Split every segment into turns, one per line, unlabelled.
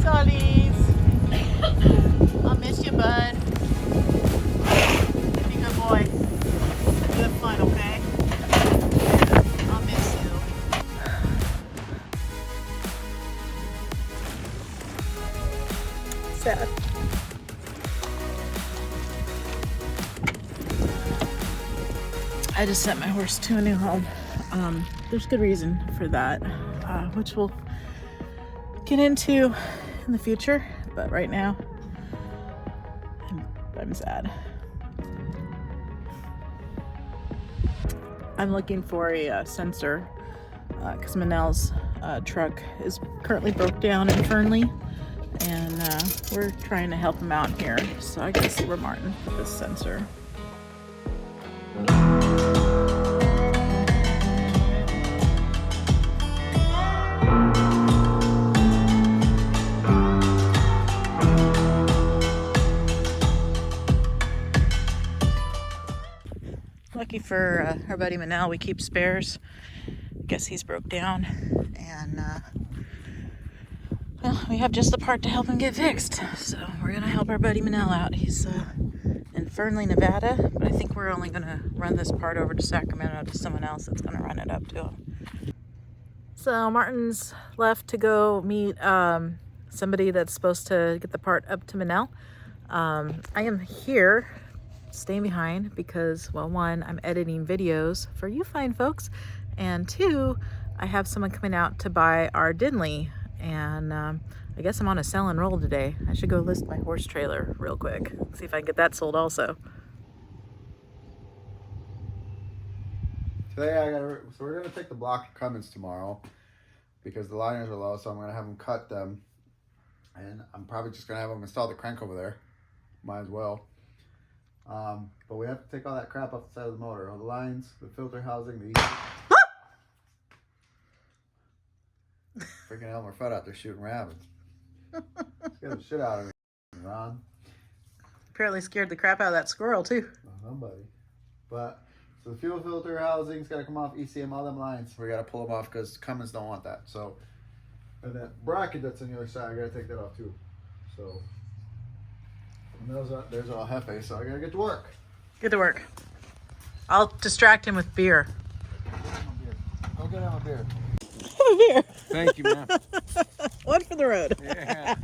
Sullies. I'll miss you, bud. Be a good boy. You have fun, okay? I'll miss you. Sad. I just sent my horse to a new home. There's good reason for that, which we'll get into in the future, but right now I'm sad. I'm looking for a sensor because Manel's truck is currently broke down in Fernley, and we're trying to help him out here, so I gotta see where Martin put this sensor. Lucky for our buddy Manel, we keep spares. I guess he's broke down, and well, we have just the part to help him get fixed. So we're gonna help our buddy Manel out. He's in Fernley, Nevada, but I think we're only gonna run this part over to Sacramento to someone else that's gonna run it up to him. So Martin's left to go meet somebody that's supposed to get the part up to Manel. I am here staying behind because, well, one, I'm editing videos for you fine folks, and two, I have someone coming out to buy our Dinley, and I guess I'm on a sell and roll today. I should go list my horse trailer real quick, see if I can get that sold also.
Today so we're gonna take the block to Cummins tomorrow because the liners are low, so I'm gonna have them cut them, and I'm probably just gonna have them install the crank over there. Might as well. But we have to take all that crap off the side of the motor. All the lines, the filter housing, the freaking Elmer Fudd out there shooting rabbits. Scared the shit out of me, Ron.
Apparently scared the crap out of that squirrel too.
Somebody. But so the fuel filter housing's got to come off, ECM, all them lines. We got to pull them off because Cummins don't want that. So, and that bracket that's on the other side, I got to take that off too. So, and there's all Hefe, so I got to get to work.
Get to work. I'll distract him with beer.
Go get him a beer.
Have a beer.
Thank you, man.
One for the road.
Yeah.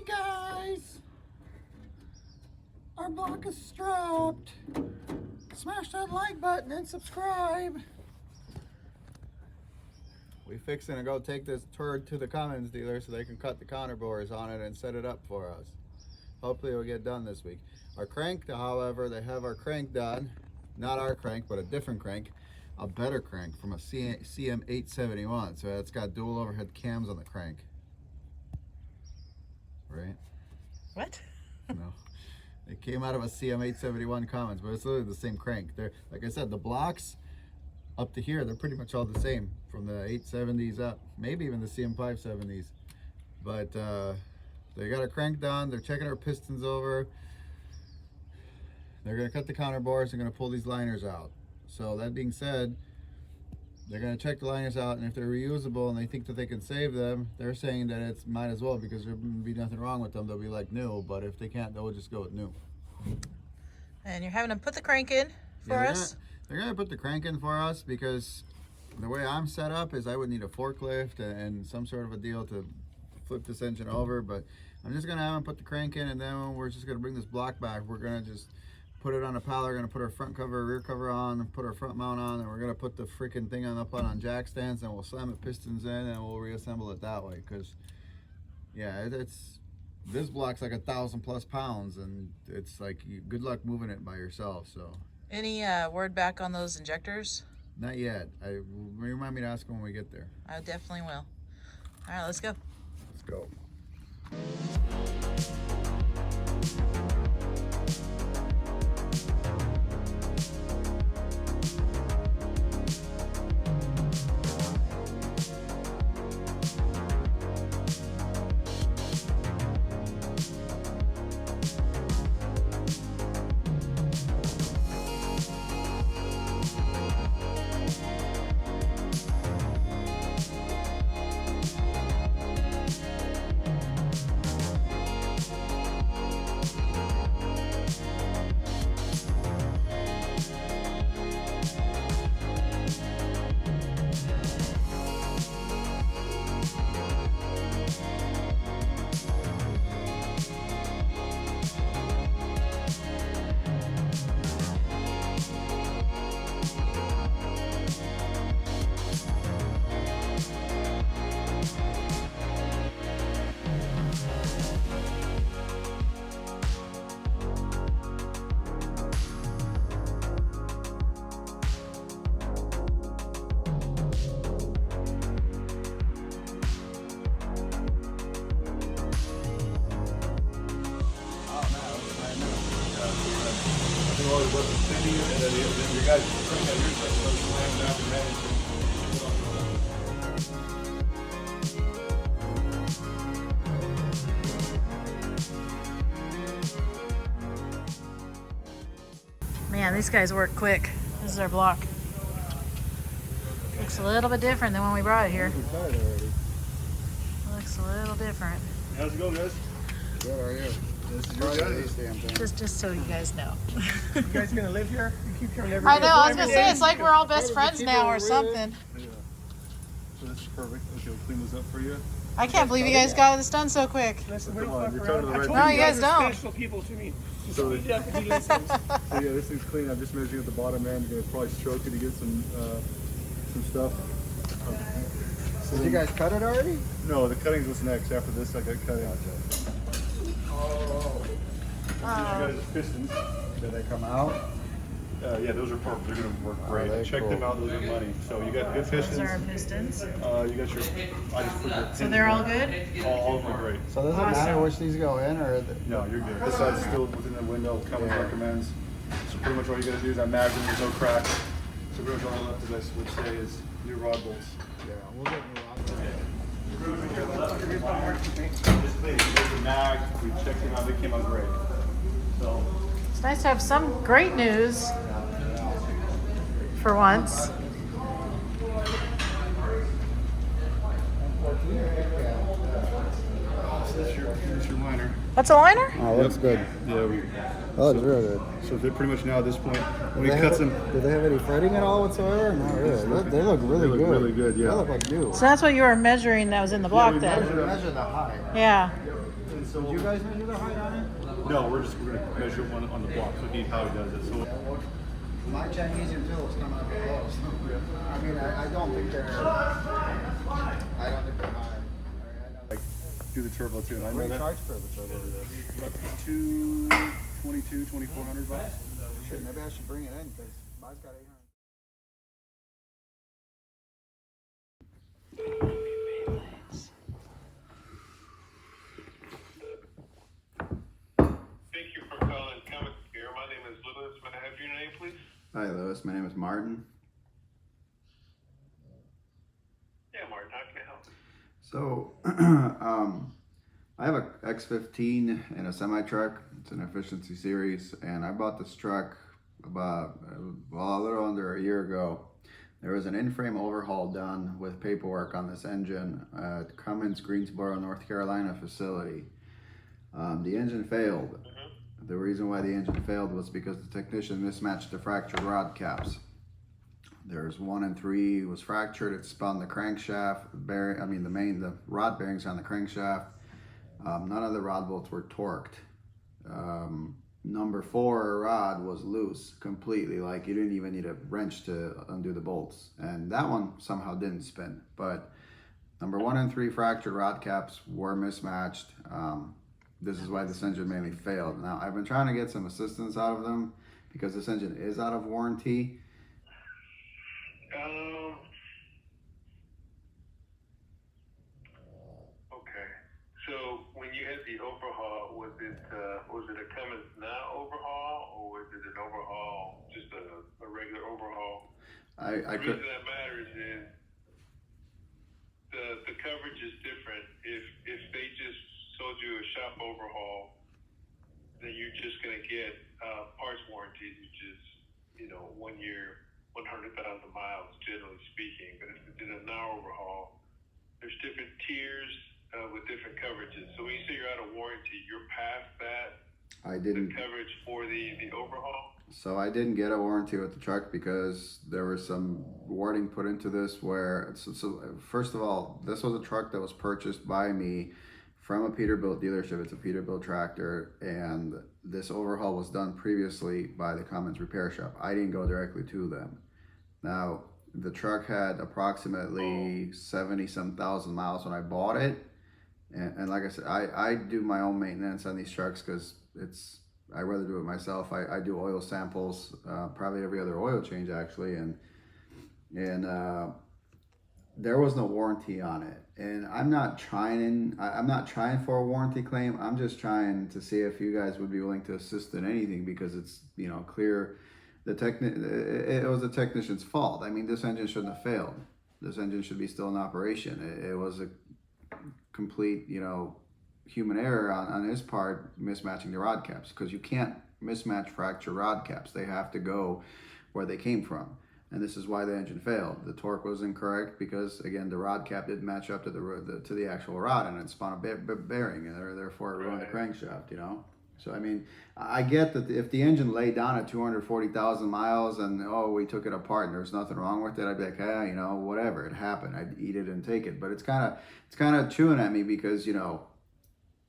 Hey guys! Our block is strapped. Smash that like button and subscribe. We fixing to go take this turd to the Cummins dealer so they can cut the counterbores on it and set it up for us. Hopefully it'll get done this week. Our crank, however, they have our crank done. Not our crank, but a different crank. A better crank from a CM871. So it's got dual overhead cams on the crank. Right?
What?
No. It came out of a CM871 Cummins, but it's literally the same crank. They're, like I said, the blocks up to here, they're pretty much all the same from the 870s up, maybe even the CM570s. But they got a crank done. They're checking our pistons over. They're going to cut the counterbores. They're going to pull these liners out. So that being said, they're going to check the liners out, and if they're reusable and they think that they can save them, they're saying that it's might as well because there'll be nothing wrong with them. They'll be like new, but if they can't, they'll just go with new.
And you're having them put the crank in for us?
They're going to put the crank in for us because the way I'm set up is I would need a forklift and some sort of a deal to flip this engine over, but I'm just going to have them put the crank in, and then we're just going to bring this block back. We're going to just put it on a pallet. We're going to put our front cover, rear cover on, and put our front mount on, and we're going to put the freaking thing on jack stands, and we'll slam the pistons in, and we'll reassemble it that way. Because, yeah, this block's like 1,000+ pounds, and it's like, good luck moving it by yourself. So,
any word back on those injectors?
Not yet. Remind me to ask when we get there.
I definitely will. All right, let's go.
Let's go.
Man, these guys work quick. This is our block. Looks a little bit different than when we brought it here. Looks a little different.
How's it going, guys?
Good, how are you?
This is your guys.
Just so you guys know.
You guys gonna live here? You keep coming every
I
day?
know, I was gonna say, it's like we're all best friends now or something.
Yeah. So this is perfect. Okay, we'll clean this up for you.
I can't believe you guys got this done so quick.
Listen, come on, you're talking to the right
No, you guys don't.
special people to me. So yeah, this thing's clean. I'm just measuring at the bottom end. You're gonna probably stroke it to get some stuff.
So did you guys cut it already?
No, the cutting's what's next. After this, I got cutting. You guys' pistons.
Did they come out?
Yeah, those are perfect. They're gonna work great.
they're
Check
cool.
them out. Those are money. So you got good
Those
pistons.
are our pistons.
You got your. I just put the
So they're all good?
All of them are great.
So does it matter which these go in, or?
No, you're good. This side's still within the window. Cummins recommends. So pretty much all you gotta do is I imagine there's no crack. So pretty much all left, as I would say, is new rod bolts.
Yeah, we'll get new
This thing, there's a mag. We checked them out. They came out great. So.
It's nice to have some great news for once.
This is your liner.
That's a liner?
Oh, looks good.
Yeah.
Oh, it's real good.
So they're pretty much now at this point, when
Do
he
they
cuts
have-
them,
Do they have any fretting at all whatsoever? Not really. They look really good.
really good, yeah.
They look like new.
So that's what you were measuring that was in the block then?
Measure the height.
Yeah.
and
Did you guys measure the height on it?
No, we're gonna measure one on the block. So he how he does it. So
My Chinese and Phil's coming up close. I mean, I don't think they're high.
like do the turbo too. And I know
What do you
that
charge for the turbo?
about $2,200-$2,400.
Shit, maybe I should bring it in because mine's got 800.
Thank you for calling CUMMINS here. My name is Lewis. May I have your name, please?
Hi, Lewis. My name is Martin.
Yeah, Martin. How can I help?
So, I have a X15 and a semi-truck. It's an efficiency series, and I bought this truck about, well, a little under a year ago. There was an in-frame overhaul done with paperwork on this engine at Cummins, Greensboro, North Carolina facility. The engine failed. The reason why the engine failed was because the technician mismatched the fractured rod caps. There's 1 and 3 was fractured. It spun the crankshaft bearing. I mean the rod bearings on the crankshaft. None of the rod bolts were torqued. Number 4 rod was loose completely. Like you didn't even need a wrench to undo the bolts. And that one somehow didn't spin. But number 1 and 3 fractured rod caps were mismatched. This is why this engine mainly failed. Now I've been trying to get some assistance out of them because this engine is out of warranty.
Okay. So when you had the overhaul, was it a Cummins now overhaul, or was it an overhaul, just a regular overhaul? The reason that matters is the coverage is different. If they just sold you a shop overhaul, then you're just gonna get parts warranties, which is 1 year, 100,000 miles, generally speaking. But if it's in a now overhaul, there's different tiers with different coverages. So when you say you're out of warranty, you're past that.
I didn't.
The coverage for the overhaul.
So I didn't get a warranty with the truck because there was some wording put into this where, so first of all, this was a truck that was purchased by me from a Peterbilt dealership. It's a Peterbilt tractor, and this overhaul was done previously by the Cummins repair shop. I didn't go directly to them. Now, the truck had approximately 70-some thousand miles when I bought it. And like I said, I do my own maintenance on these trucks because I'd rather do it myself. I do oil samples, probably every other oil change actually. And there was no warranty on it. And I'm not trying for a warranty claim. I'm just trying to see if you guys would be willing to assist in anything because it's, clear it was the technician's fault. I mean, this engine shouldn't have failed. This engine should be still in operation. It was a complete, human error on his part mismatching the rod caps, because you can't mismatch fracture rod caps. They have to go where they came from. And this is why the engine failed. The torque was incorrect because, again, the rod cap didn't match up to the actual rod, and it spun a bearing, and therefore it ruined the crankshaft, So, I mean, I get that if the engine laid down at 240,000 miles and, we took it apart and there's nothing wrong with it, I'd be like, whatever, it happened. I'd eat it and take it. But it's kind of chewing at me because,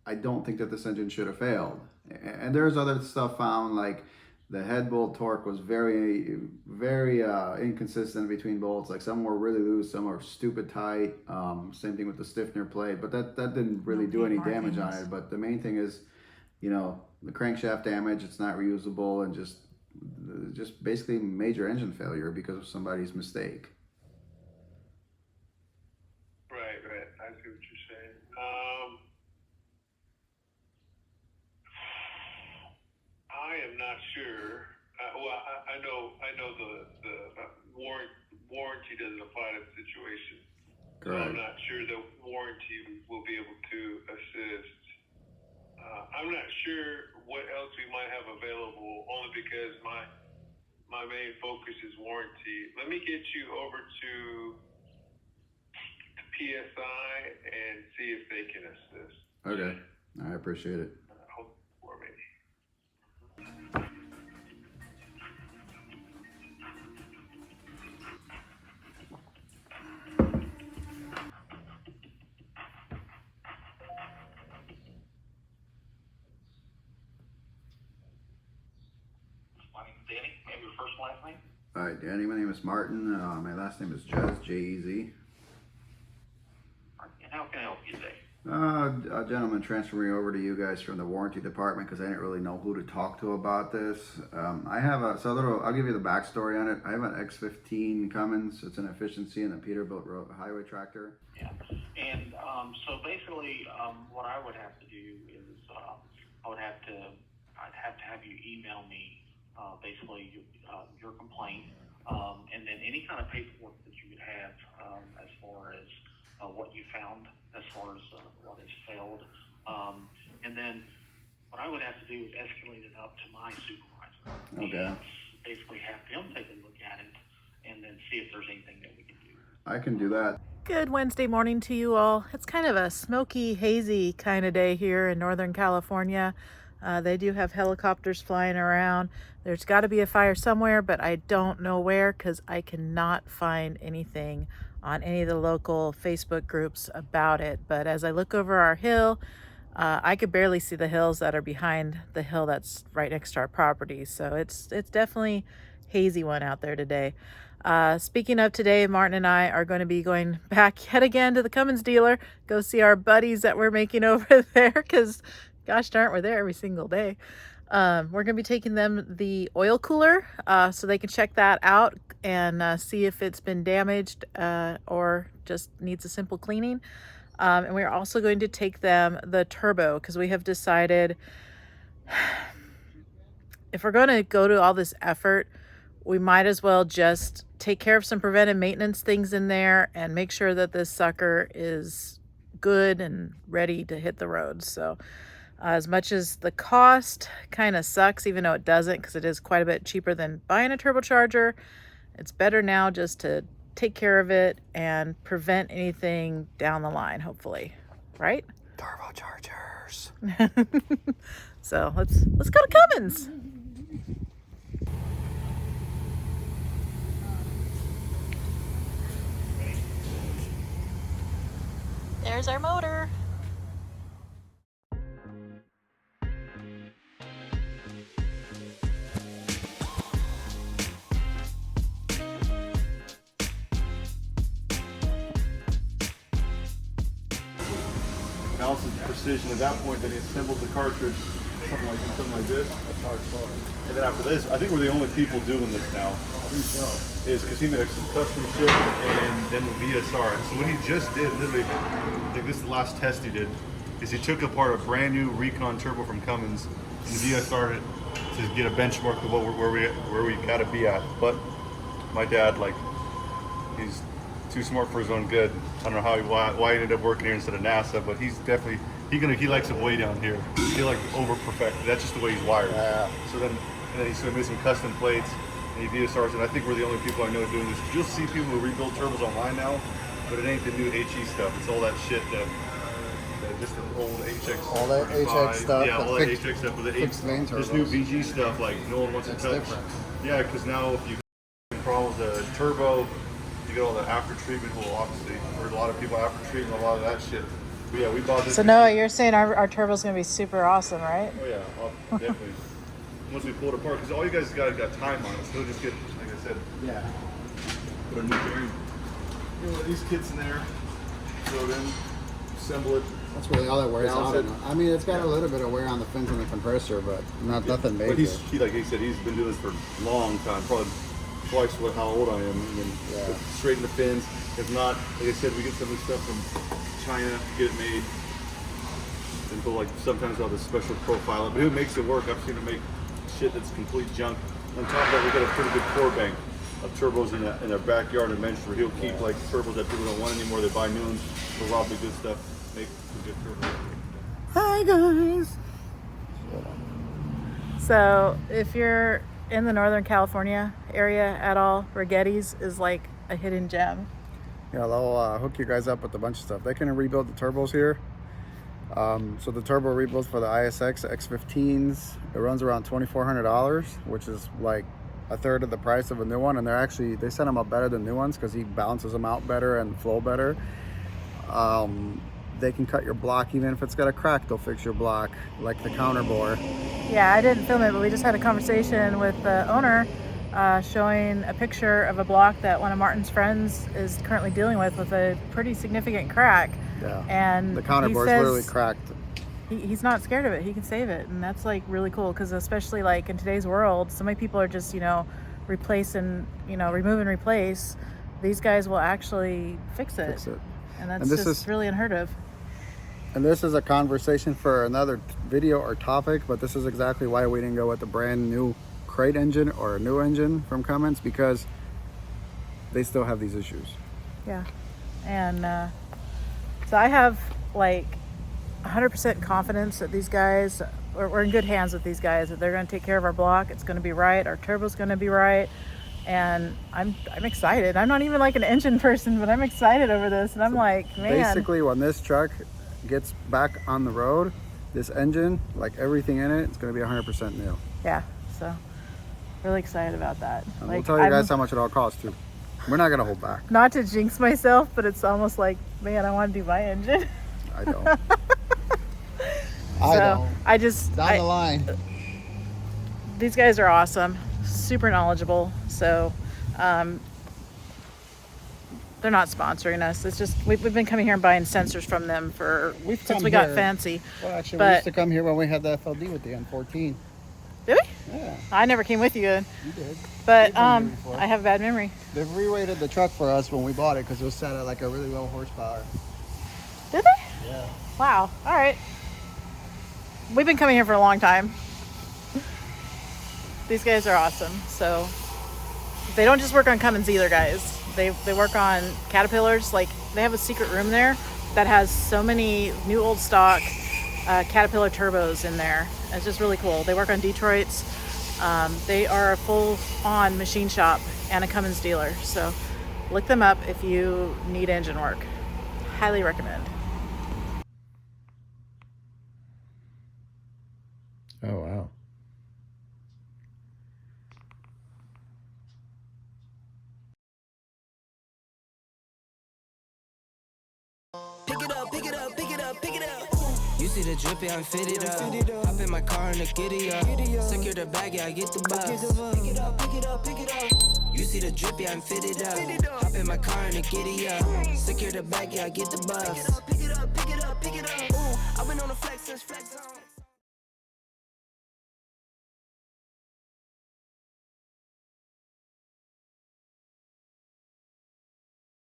I don't think that this engine should have failed. And there's other stuff found, like the head bolt torque was very, very inconsistent between bolts. Like some were really loose, some were stupid tight. Same thing with the stiffener plate, but that didn't really do any damage on it. But the main thing is, the crankshaft damage, it's not reusable, and just basically major engine failure because of somebody's mistake.
Right. I see what you're saying. I am not sure. I know the warranty doesn't apply to the situation. So I'm not sure the warranty will be able to assist. I'm not sure what else we might have available, only because my main focus is warranty. Let me get you over to PSI and see if they can assist.
Okay, I appreciate it.
Hold for me.
My name's Danny. Maybe your first and last name?
All right, Danny, my name is Martin. My last name is Jez, J-E-Z.
And how can I help you today?
A gentleman transferred me over to you guys from the warranty department because I didn't really know who to talk to about this. I have I'll give you the backstory on it. I have an X15 Cummins. It's an efficiency and a Peterbilt highway tractor.
Yeah. And so basically, what I would have to do is I'd have to have you email me basically your complaint, and then any kind of paperwork that you would have as far as what you found, as far as what has failed, and then what I would have to do is escalate it up to my supervisor.
Okay.
And basically have him take a look at it, and then see if there's anything that we can do.
I can do that.
Good Wednesday morning to you all. It's kind of a smoky, hazy kind of day here in Northern California. They do have helicopters flying around. There's got to be a fire somewhere, but I don't know where because I cannot find anything on any of the local Facebook groups about it. But as I look over our hill, I could barely see the hills that are behind the hill that's right next to our property. So it's definitely hazy one out there today. Speaking of today, Martin and I are going to be going back yet again to the Cummins dealer, go see our buddies that we're making over there because gosh darn, we're there every single day. We're going to be taking them the oil cooler so they can check that out and see if it's been damaged or just needs a simple cleaning. And we're also going to take them the turbo because we have decided if we're going to go to all this effort, we might as well just take care of some preventive maintenance things in there and make sure that this sucker is good and ready to hit the road. So as much as the cost kind of sucks, even though it doesn't, because it is quite a bit cheaper than buying a turbocharger, it's better now just to take care of it and prevent anything down the line, hopefully, right?
Turbochargers.
So let's go to Cummins. There's our motor.
Balances precision at that point, then he assembled the cartridge, something like this. And then after this, I think we're the only people doing this now. Is because he made some custom shit and then the VSR. So what he just did, literally, I think this is the last test he did, is he took apart a brand new Recon turbo from Cummins and VSR it to get a benchmark of where we gotta be at. But my dad, like, he's too smart for his own good. I don't know why he ended up working here instead of NASA, but he's definitely he likes it way down here. He like over perfected. That's just the way he's wired.
Yeah.
So then he made some custom plates and he VSRs, and I think we're the only people I know doing this. You'll see people who rebuild turbos online now, but it ain't the new HE stuff. It's all that shit that just the old HX.
All that HX stuff.
Yeah, all that HX stuff with the
fixed main
this new
turbos.
VG stuff, like no one wants to
It's
touch.
different.
Yeah, because now if you problems the turbo, you get all the after treatment. Well, obviously, for a lot of people, after treatment, a lot of that shit. But yeah, we bought this.
So Noah, you're saying our turbo's gonna be super awesome, right?
Oh yeah, definitely. Once we pull it apart, because all you guys got time on it, so just get, like I said,
Yeah.
put a new bearing. You know, these kits in there, throw it in, assemble it.
That's really all that wears
Balance
out.
it.
I mean, it's got a little bit of wear on the fins and the compressor, but nothing major.
But like he said, he's been doing this for a long time, probably twice how old I am. And then straighten the fins. If not, like I said, we get some of this stuff from China, get it made. And put like sometimes we'll have a special profile, but who makes it work? I've seen it make shit that's complete junk. On top of that, we got a pretty good core bank of turbos in their backyard and bench where he'll keep like turbos that people don't want anymore. They buy new ones. We'll rob the good stuff, make some good turbos.
Hi guys. So if you're in the Northern California area at all, Rigetti's is like a hidden gem.
Yeah, they'll hook you guys up with a bunch of stuff. They can rebuild the turbos here. So the turbo rebuilds for the ISX X15s, it runs around $2,400, which is like a third of the price of a new one. And they set them up better than new ones because he balances them out better and flow better. They can cut your block even if it's got a crack. They'll fix your block, like the counter bore.
Yeah, I didn't film it, but we just had a conversation with the owner, showing a picture of a block that one of Martin's friends is currently dealing with a pretty significant crack.
Yeah.
And
The counterboard's literally cracked.
He's not scared of it. He can save it, and that's like really cool, because especially like in today's world, so many people are just, you know, replace and, you know, remove and replace. These guys will actually fix it. And that's just really unheard of.
And this is a conversation for another video or topic, but this is exactly why we didn't go with the brand new crate engine or a new engine from Cummins, because they still have these issues.
Yeah. And so I have like 100% confidence that these guys, we're in good hands with these guys, that they're going to take care of our block. It's going to be right. Our turbo's going to be right. And I'm excited. I'm not even like an engine person, but I'm excited over this. And I'm like, man.
Basically, when this truck gets back on the road, this engine, like everything in it, it's going to be 100% new.
Yeah. So really excited about that.
And
like,
we'll tell you guys how much it all costs too. We're not going to hold back.
Not to jinx myself, but it's almost like, man, I want to do my engine.
I don't.
I just
Down the line.
These guys are awesome, super knowledgeable. So they're not sponsoring us. It's just we've been coming here and buying sensors from them since we got fancy.
Well, actually, we used to come here when we had the FLD with the N14.
Did we?
Yeah.
I never came with you.
You did.
But
You've been here before.
I have bad memory.
They re-rated the truck for us when we bought it because it was set at like a really low horsepower.
Did they?
Yeah.
Wow. All right. We've been coming here for a long time. These guys are awesome. So they don't just work on Cummins either, guys. They work on Caterpillars. Like, they have a secret room there that has so many new old stock Caterpillar turbos in there. It's just really cool. They work on Detroits. They are a full-on machine shop and a Cummins dealer. So look them up if you need engine work. Highly recommend.
Oh, wow.
Pick it up, pick it up, pick it up, pick it up. You see the drippy, I'm fitted up. Hop in my car and the giddy up. Secure the bag, yeah, I get the bus. Pick it up, pick it up, pick it up. You see the drippy, I'm fitted up. Hop in my car and the giddy up. Secure the bag, yeah, I get the bus. Pick it up, pick it up, pick it up, pick it up. I've been on the flex since flex on.